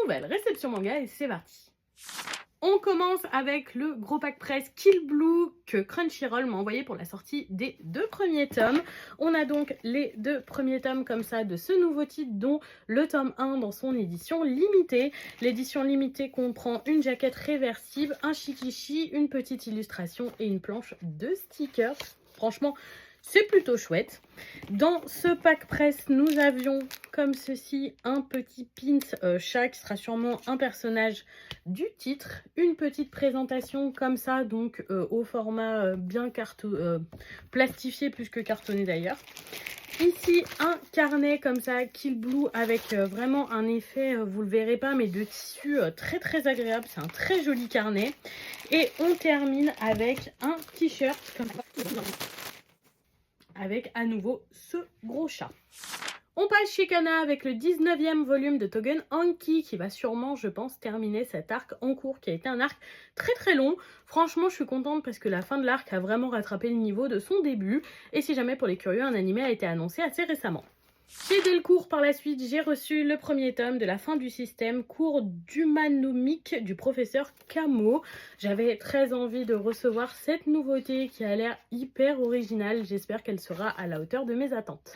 nouvelle réception manga et c'est parti. On commence avec le gros pack presse Kill Blue que Crunchyroll m'a envoyé pour la sortie des 2 premiers tomes. On a donc les 2 premiers tomes comme ça de ce nouveau titre, dont le tome 1 dans son édition limitée. L'édition limitée comprend une jaquette réversible, un shikishi, une petite illustration et une planche de stickers. Franchement, c'est plutôt chouette. Dans ce pack presse, nous avions comme ceci un petit pins chat qui sera sûrement un personnage du titre. Une petite présentation comme ça, donc au format bien plastifié plus que cartonné d'ailleurs. Ici, un carnet comme ça, Kill Blue, avec vraiment un effet, vous le verrez pas, mais de tissu très très agréable. C'est un très joli carnet. Et on termine avec un t-shirt comme ça, avec à nouveau ce gros chat. On passe chez Kana avec le 19e volume de Tougen Anki qui va sûrement, je pense, terminer cet arc en cours qui a été un arc très très long. Franchement, je suis contente parce que la fin de l'arc a vraiment rattrapé le niveau de son début. Et si jamais pour les curieux, un animé a été annoncé assez récemment. Chez Delcourt, par la suite, j'ai reçu le premier tome de la fin du système, cours d'humanomique du professeur Camo. J'avais très envie de recevoir cette nouveauté qui a l'air hyper originale. J'espère qu'elle sera à la hauteur de mes attentes.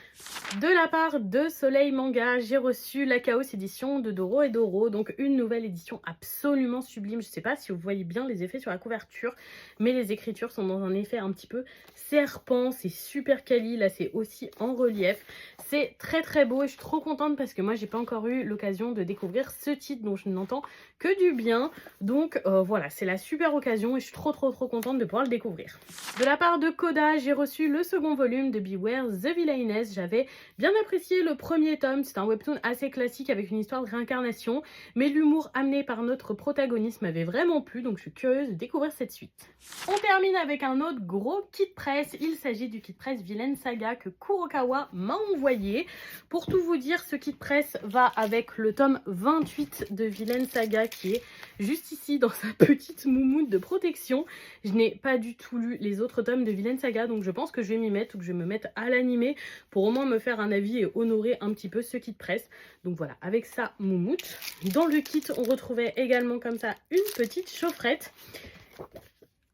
De la part de Soleil Manga, j'ai reçu la Chaos édition de Doro et Doro, donc une nouvelle édition absolument sublime. Je ne sais pas si vous voyez bien les effets sur la couverture, mais les écritures sont dans un effet un petit peu serpent. C'est super quali, là c'est aussi en relief. C'est très très beau et je suis trop contente parce que moi j'ai pas encore eu l'occasion de découvrir ce titre dont je n'entends que du bien. Donc voilà, c'est la super occasion et je suis trop contente de pouvoir le découvrir. De la part de Koda, j'ai reçu le second volume de Beware the Villainess. J'avais bien apprécié le premier tome, c'est un webtoon assez classique avec une histoire de réincarnation, mais l'humour amené par notre protagoniste m'avait vraiment plu, donc je suis curieuse de découvrir cette suite. On termine avec un autre gros kit presse, il s'agit du kit presse Villain Saga que Kurokawa m'a envoyé. Pour tout vous dire, ce kit presse va avec le tome 28 de Villain Saga qui est juste ici dans sa petite moumoute de protection. Je n'ai pas du tout lu les autres tomes de Villain Saga, donc je pense que je vais m'y mettre ou que je vais me mettre à l'animé pour au moins me faire un avis et honorer un petit peu ce kit presse. Donc voilà, avec sa moumoute. Dans le kit, on retrouvait également comme ça une petite chaufferette.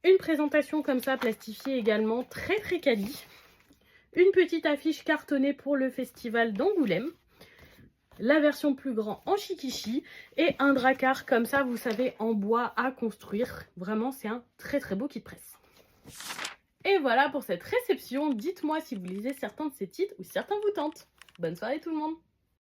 Une présentation comme ça plastifiée également très quali. Une petite affiche cartonnée pour le festival d'Angoulême. La version plus grand en shikishi et un dracar comme ça, vous savez, en bois à construire. Vraiment, c'est un très beau kit presse. Et voilà pour cette réception. Dites-moi si vous lisez certains de ces titres ou si certains vous tentent. Bonne soirée tout le monde!